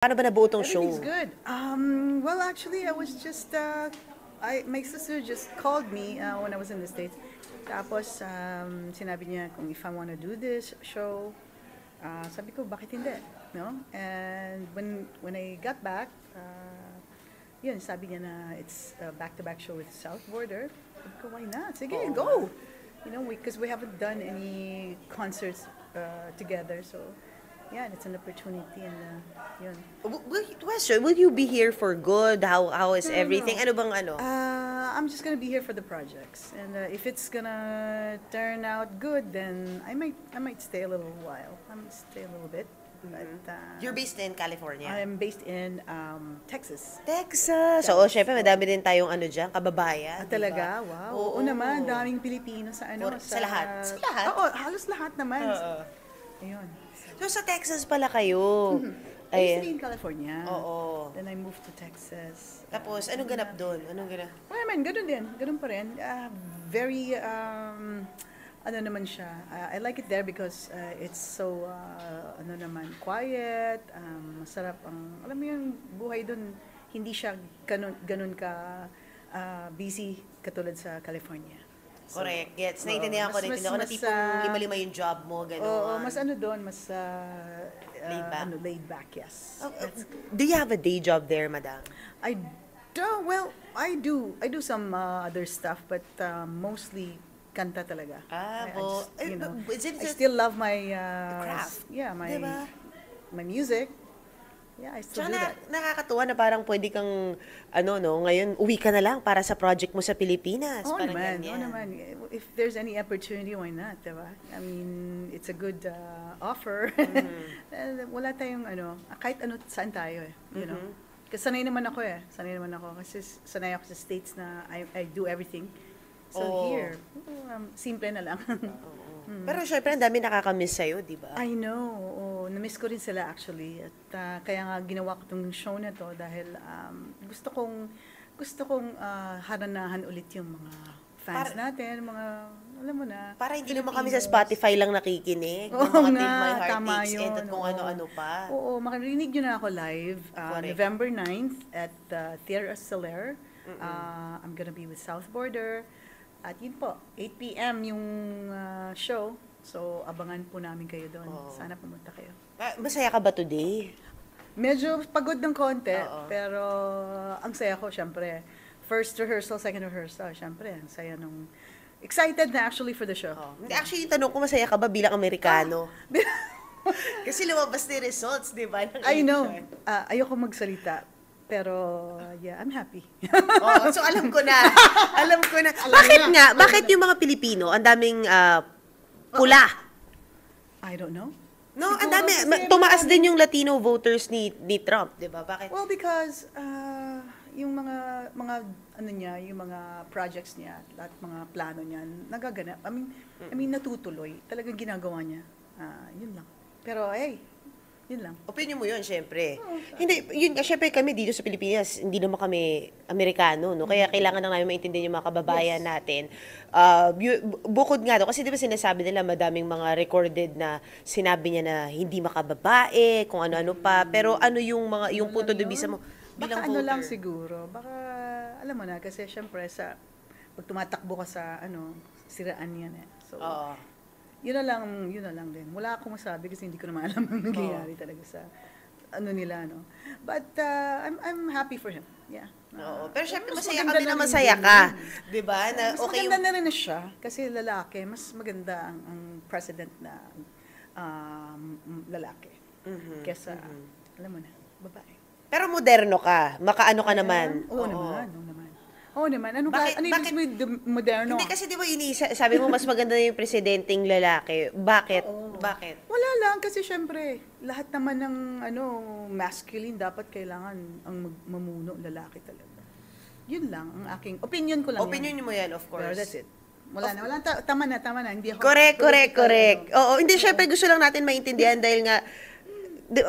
Paano ba nabuo tong show? Everything's good. Well, actually, I was just, my sister just called me when I was in the States. Tapos, sinabi niya kung if I want to do this show. Sabi ko, bakit hindi? No? And when I got back, yun, sabi niya na it's a back-to-back show with South Border. Sabi ko, why not? Sige, go! You know, because we haven't done any concerts together, so yeah, it's an opportunity and yun. Question, will you be here for good? How is No, everything? no. Ano bang ano? I'm just gonna be here for the projects, and if it's gonna turn out good, then I might stay a little while. I might stay a little bit. But, You're based in California? I'm based in Texas. Texas. So, syempre, madami din tayong ano dyan, kababayan. Diba? Talaga? Wow. Oo naman, daming Pilipino sa ano. Sa lahat? Sa lahat? Oo, halos lahat naman. Ayun. So, sa Texas pala kayo. I used to be in California. Oo. Then I moved to Texas. Tapos, anong ganap doon? Anong ganap? Well, I mean, ganun din. Ganun pa rin. Very, ano naman siya. I like it there because it's so, ano naman, quiet. Masarap ang, alam mo yung buhay doon, hindi siya ganun ka busy katulad sa California. So, correct. Gets. Naintindihan ko. Naintindihan ko na tipong lima-lima yung job mo. Gano'n. Oo, mas ano doon, mas laid back? Laid back, yes. Do you have a day job there, madam? I don't, well, I do some other stuff, but mostly kanta talaga. You know, I still love my craft. Yeah, Diba? my music. Yeah, I still do Tsaka that. nakakatuwa na parang pwede kang, ano, no, ngayon, uwi ka na lang para sa project mo sa Pilipinas. Oo Parang naman, ganyan. oo naman. If there's any opportunity, why not, diba? I mean, it's a good offer. Wala tayong, ano, kahit ano, saan tayo eh, you know? Kasi sanay naman ako eh. Sanay naman ako. Kasi sanay ako sa States na I do everything. So here, simple na lang. Pero syempre, ang dami nakakamiss sa'yo, di ba? I know. Oo, na-miss ko rin sila actually. At kaya nga ginawa ko tong show na to dahil gusto kong haranahan ulit yung mga fans natin, mga, alam mo na. Para hindi naman kami sa Spotify lang nakikinig. Oo ng mga nga, Till My Heart tama Aches yun. End at kung ano-ano pa. Oo, makarinig nyo na ako live Correct. November 9th at Theatre Soler. I'm gonna be with South Border. At yun po, 8 p.m. yung show. So, abangan po namin kayo doon. Sana pumunta kayo. Masaya ka ba today? Medyo pagod ng konti, pero ang saya ko, syempre. First rehearsal, second rehearsal, syempre. Ang saya nung... Excited na actually for the show. Hindi, actually, tanong ko, masaya ka ba bilang Amerikano? Kasi lumabas na results, di ba? I know. Ayoko magsalita. Pero, yeah, I'm happy. So alam ko na. Alam ko na. Bakit nga? Bakit yung mga Pilipino, ang daming pula? I don't know. No, ang Siguro dami. kasi Tumaas din yung Latino voters ni Trump, di ba? Bakit? Well, because yung mga ano niya, yung mga projects niya, lahat mga plano niya, nagaganap. I mean natutuloy. Talagang ginagawa niya. Yun lang. Pero, hey, yun lang. Opinion mo yun, syempre. Hindi, yun, syempre kami dito sa Pilipinas, hindi naman kami Amerikano, no? Kaya kailangan na namin maintindihan yung mga kababayan natin. Bukod nga, kasi di ba sinasabi nila, madaming mga recorded na sinabi niya na hindi makababae, kung ano-ano pa. Pero ano yung mga, yung punto de vista mo bilang baka voter? ano lang siguro. Baka, alam mo na, kasi syempre pag tumatakbo ka sa, siraan yan eh. So, yun na lang din. Wala akong masabi kasi hindi ko naman alam ang nangyayari talaga sa ano nila, no. But I'm happy for him. Yeah. Oo. Pero syempre mas masaya maganda kami na na masaya rin ka. yun. 'Di ba? Na Mas okay maganda na rin na siya kasi lalaki, mas maganda ang president na lalaki. Kesa alam mo na, babae. Pero moderno ka. Makaano ka naman. Oo naman. Oo naman. Ano ibig sabihin moderno? Hindi kasi 'di ba sabi mo mas maganda yung presidenteng lalaki. Bakit? Bakit? Wala lang kasi syempre lahat naman ng masculine dapat kailangan ang mamuno lalaki talaga. Yun lang ang aking opinion ko lang. Opinion mo yan, of course. Pero that's it. Wala na. Tama na. Hindi ako. Correct. Oo, hindi syempre gusto lang natin maintindihan dahil nga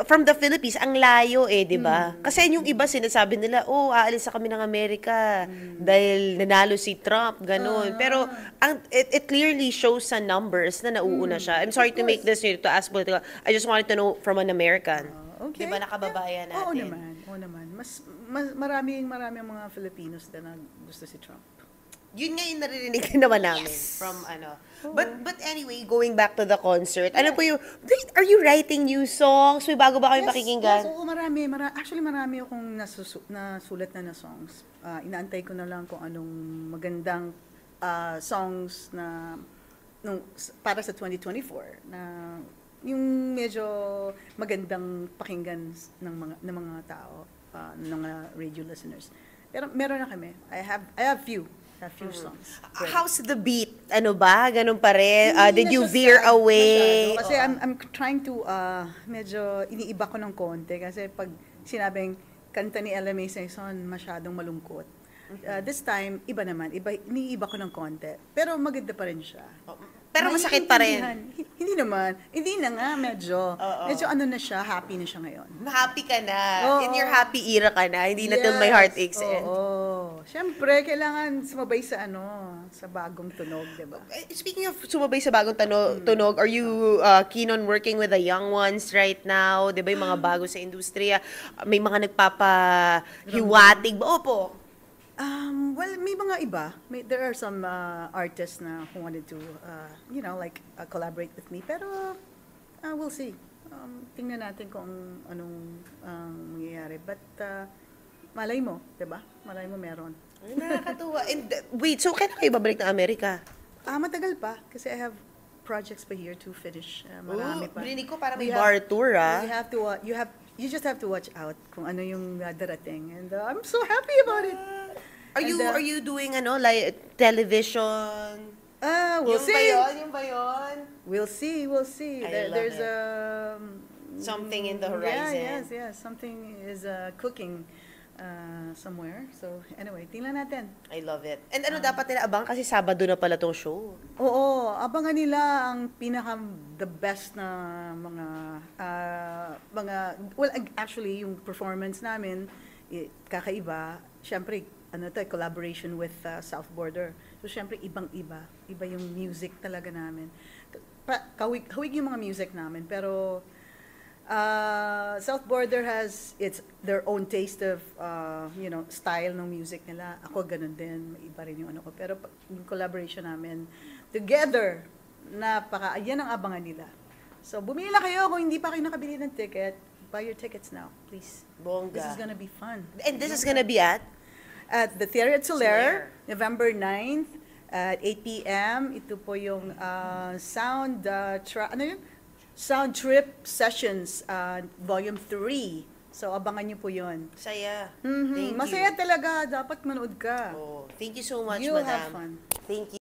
from the Philippines, ang layo di ba? Kasi yung iba sinasabi nila, aalis na kami ng Amerika dahil nanalo si Trump, ganun. Pero it clearly shows sa numbers na nauuna siya. I'm sorry to make this to ask political. I just wanted to know from an American. Okay. Di ba, nakababayan Yeah. Oo natin? naman, oo naman. Maraming mga Filipinos na gusto si Trump. Yun nga yung naririnig din naman namin from ano. But anyway, going back to the concert, ano po yung, wait, are you writing new songs? May bago ba kayong pakikinggan? Yes, oo, actually, marami akong nasulat na songs. Inaantay ko na lang kung anong magandang songs na para sa 2024 na yung medyo magandang pakinggan ng mga tao, ng mga radio listeners. Pero meron na kami. I have few songs. How's the beat? Ano ba? Ganun pa rin? Hindi Did na you siya veer sad away? masyado. Kasi Oo. I'm trying to, medyo iniiba ko ng konti. Kasi pag sinabing kanta ni Ella May Saison, masyadong malungkot. This time, iba naman. Iniiba ko ng konti. Pero maganda pa rin siya. Pero masakit pa rin. Hindi naman. Hindi na nga, medyo. Oo. Medyo ano na siya, happy na siya ngayon. Happy ka na. Oo. In your happy era ka na. Hindi na till my heart aches end. Oo. Siyempre, kailangan sumabay sa sa bagong tunog, di ba? Speaking of sumabay sa bagong tunog, are you keen on working with the young ones right now? Di ba yung mga bago sa industriya? May mga nagpapahiwatig ba? Opo. Well, may mga iba. There are some artists na who wanted to, collaborate with me. Pero, we'll see. Tingnan natin kung anong mangyayari. But, malay mo, diba? Malay mo meron. Ay, nakakatuwa. And wait, so kailan kayo babalik ng Amerika? Matagal pa. Kasi I have projects pa here to finish. Marami pa. Bininig ko para may We bar have- tour, ah. We have to, you just have to watch out kung ano yung darating. And I'm so happy about it. Are you And, are you doing like television? We'll Yung see. ba yun? Yung ba yun? We'll see. I love There's it. a Something in the horizon. Yes. Something is cooking somewhere. So anyway, tingnan natin. I love it. And ano dapat nila abang kasi Sabado na pala tong show. Oo, abangan nila ang the best na actually yung performance namin kakaiba. Syempre collaboration with South Border. So syempre ibang-iba, iba yung music talaga namin. Hawig yung mga music namin, pero South Border has their own taste of style ng music nila. Ako ganun din, iba rin yung ko. Pero yung collaboration namin together, yan ang abangan nila. So bumili na kayo kung hindi pa kayo nakabili ng ticket. Buy your tickets now, please. Bongga. This is gonna be fun. And this is gonna be at At the Theater at Soler, Soler. November 9th at 8 p.m. Ito po yung sound trip sessions volume 3. So abangan niyo po 'yon. Saya. Mhm. Thank you. Masaya talaga, dapat manood ka. Oh, thank you so much, You'll madam. have fun. Thank you.